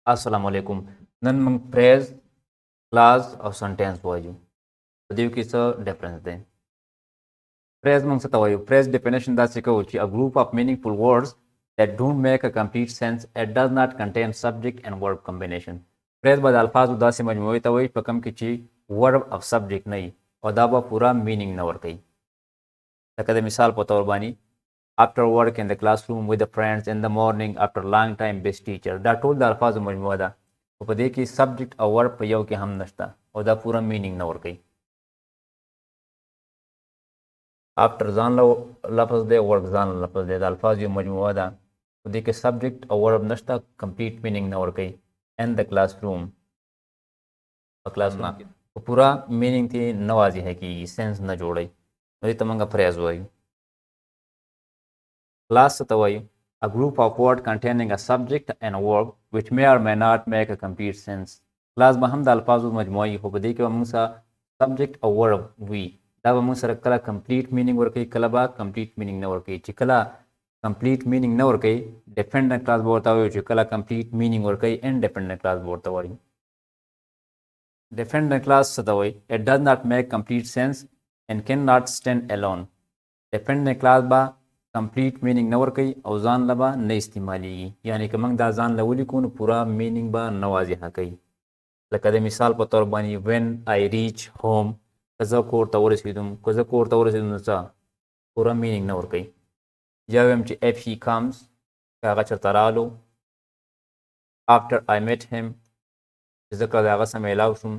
السلام علیکم نن موږ پریز کلاس او سنټنس وایو په دې کې څه ډیفرنس دی پریز موږ څه ته وایو پریز ډیفینیشن داسې کوو چې a group of meaningful words that don't make a complete sense it does not contain subject and verb combination پریز به د الفاظو داسې مجموعې ته وایي په کوم کې چې verb او subject نه وي او دا به پوره meaning نه ورکوي لکه د مثال په تور باندې after work in the classroom with the friends in the morning after long time best teacher دا ټول د الفاظو مجموعه ده او په دې کې سبجیکټ او ورب په یو کې هم نشته او دا پوره مینینګ نه ورکوي after ځان لفظ دی ورک ځان لفظ دی د الفاظ یو مجموعه ده په دې کې سبجیکټ او ورب نشته کمپلیټ مینینګ نه ورکوي in the classroom په کلاس نه په پوره مینینګ ته نه واضح کیږي سنس نه جوړي نو دې ته موږ فریز وایو Class ته وایي a group of words containing a subject and a verb which may or may not make a complete sense. Class به هم د الفاظو مجموعه خو په دې کې به موږ سره subject او verb وي دا به موږ سره کله complete meaning ورکوي کله به complete meaning نه ورکوي چې کله complete meaning نه ورکوي dependent class به ورته وایو چې کله complete meaning ورکوي independent class به ورته وایو dependent class څه ته وایي it does not make complete sense and cannot stand alone. dependent class به کمپلیټ مینینګ نه ورکوي او ځان له به نه استعمالیږي یعنې که موږ دا ځان له ولیکو نو پوره مینینګ به نه واضحه کوي لکه د مثال په طور باندې when I reach home که زه کور ته ورسېدم که زه کور ته ورسېدم نو څه پوره مینینګ نه ورکوي یا ویم چې if he comes که هغه چېرته رالو after I met him چې زه کله د هغه سره میلاو شوم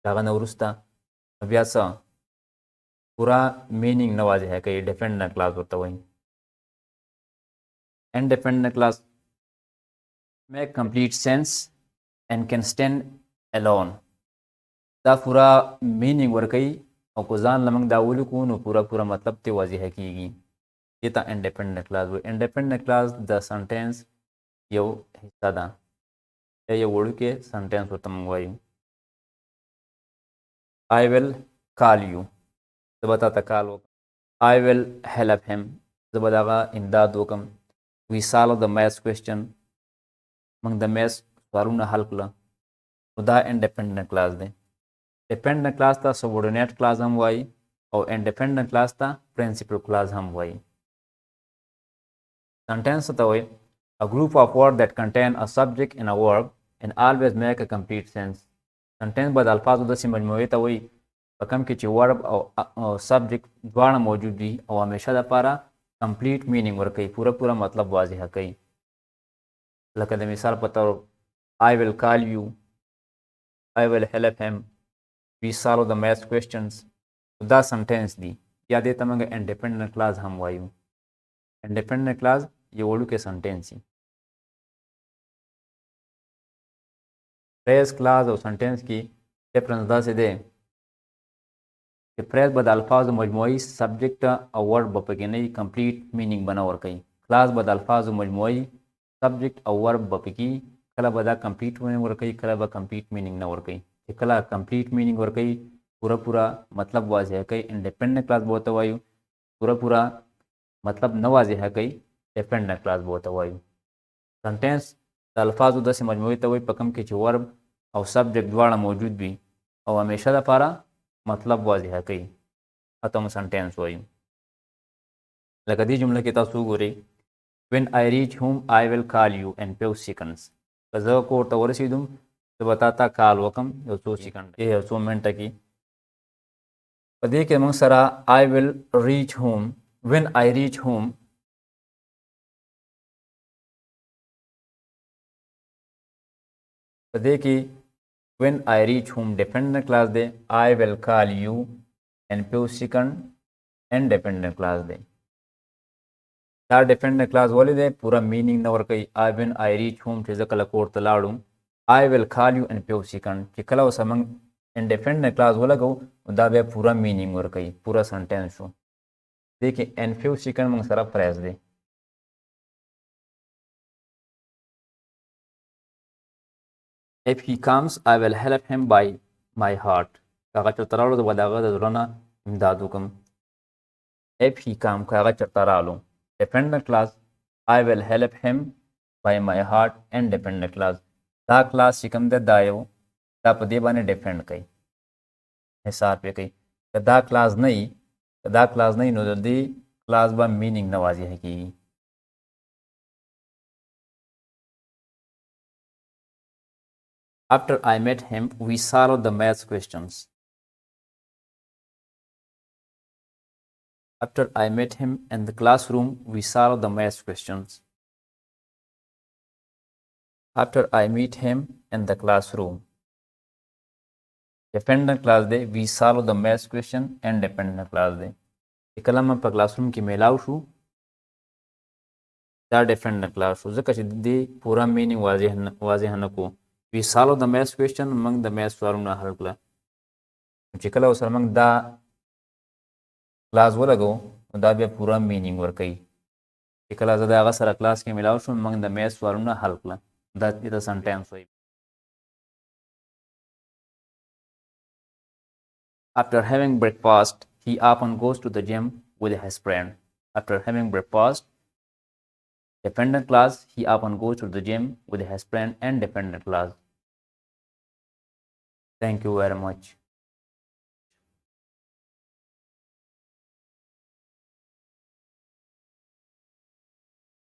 د هغه نه وروسته نو بیا څه پوره مینینګ نه واضحه کوي ډیپنډنټ کلاس ورته وایي independent class make complete sense and can stand alone دا پورا مینینګ ورکوي او که ځان له موږ دا ولیکو نو پوره مطلب ته واضحه کیږي دې ته independent class وایي independent class د سنټنس یو حصه ده یا یو وړوکی سنټنس ورته موږ وایو I will call you زه به تا ته کال وکړم I will help him زه به د هغه امداد وکړم we solve the math question موږ د math سوالونه حل کړه نو دا independent class دی dependent class ته subordinate class هم وایي او independent class ته principal class هم وایي sentence ته وایي a group of words that contain a subject and a verb and always make a complete sense sentence به د الفاظو داسې مجموعې ته وایي په کوم کې چې verb او subject دواړه موجود وي او همیشه دپاره کمپلیټ مینینګ ورکوي پوره مطلب واضحه کوي لکه د مثال په طور I will call you I will help him we solve the math questions دا سنټنس دی یا دې ته موږ independent class هم وایو independent class یو وړوکی سنټنس وي phrase class او سنټنس کې ډفرنس داسې دی چې پریز به د الفاظو مجموعي سبجیکټ او ورډ به پکې نه وي کمپلیټ مینینګ به نه ورکوي کلاس به د الفاظو مجموعي سبجیکټ او ورب به پکې کله به دا کمپلیټ مینینګ ورکوي کله به کمپلیټ مینینګ نه ورکوي چې کله کمپلیټ مینینګ ورکوي پوره مطلب واضح کوي انډیپندنٹ کلاس به ورته وایو پوره مطلب نه واضح کوي ډیپندنٹ کلاس به ورته وایو سنټنس د الفاظو داسې مجموعې ته وایي په کوم کې چې ورب او سبجیکټ دواړه موجود وي او همیشه دپاره مطلب واضح کوي اته موږ سنټنس وایو لکه دې جمله کې تاسو وګورئ when I reach home I will call you in few seconds که زه کور ته ورسېدم زه به تا ته کال وکړم یو څو سیکنډ یو څو منټه کې په دې کې موږ سره I will reach home when I reach home په دې کې when I reach home dependent class دی I will call you in few seconds independent class دی دا dependent class ولې دی پوره meaning نه ورکوي when I reach home چې زه کله کور ته لاړم I will call you in few seconds چې کله اوس موږ independent class ولګو دا بیا پوره meaning ورکوي پوره sentence شو دې کې in few seconds موږ سره phrase دی If he comes, I will help him by my heart. هغه چېرته راغلو زه به د هغه د زړه نه امداد وکړم if he come که هغه چېرته راغلو dependent class I will help him by my heart and dependent class دا کلاس چې کوم دی دا یو دا په دې باندې ډیپینډ کوي حساب پې کوي که دا کلاس نه وي که دا کلاس نه وي نو د دې کلاس به مینینګ نه واضح کېږي After I met him, we solved the math questions. After I met him in the classroom, we solved the math questions. After I meet him in the classroom. Dependent class day, we solve the math question and dependent class day. کله ما په کلاسروم کې میلاو شو دا dependent class شو ځکه چې د پورا مینینګ واضح نه کو we solve the math question موږ د math سوالونه حل کړه چې کله اوس موږ دا کلاس ولګو نو دا بیا پورا مینینګ ورکوي چې کله زه د هغه سره کلاس کې میلاو شوم موږ د math سوالونه حل کړه دا د سنټینس وایي After having breakfast, he often goes to the gym with his friend. After having breakfast, dependent class, he often goes to the gym with his friend and dependent class. Thank you very much.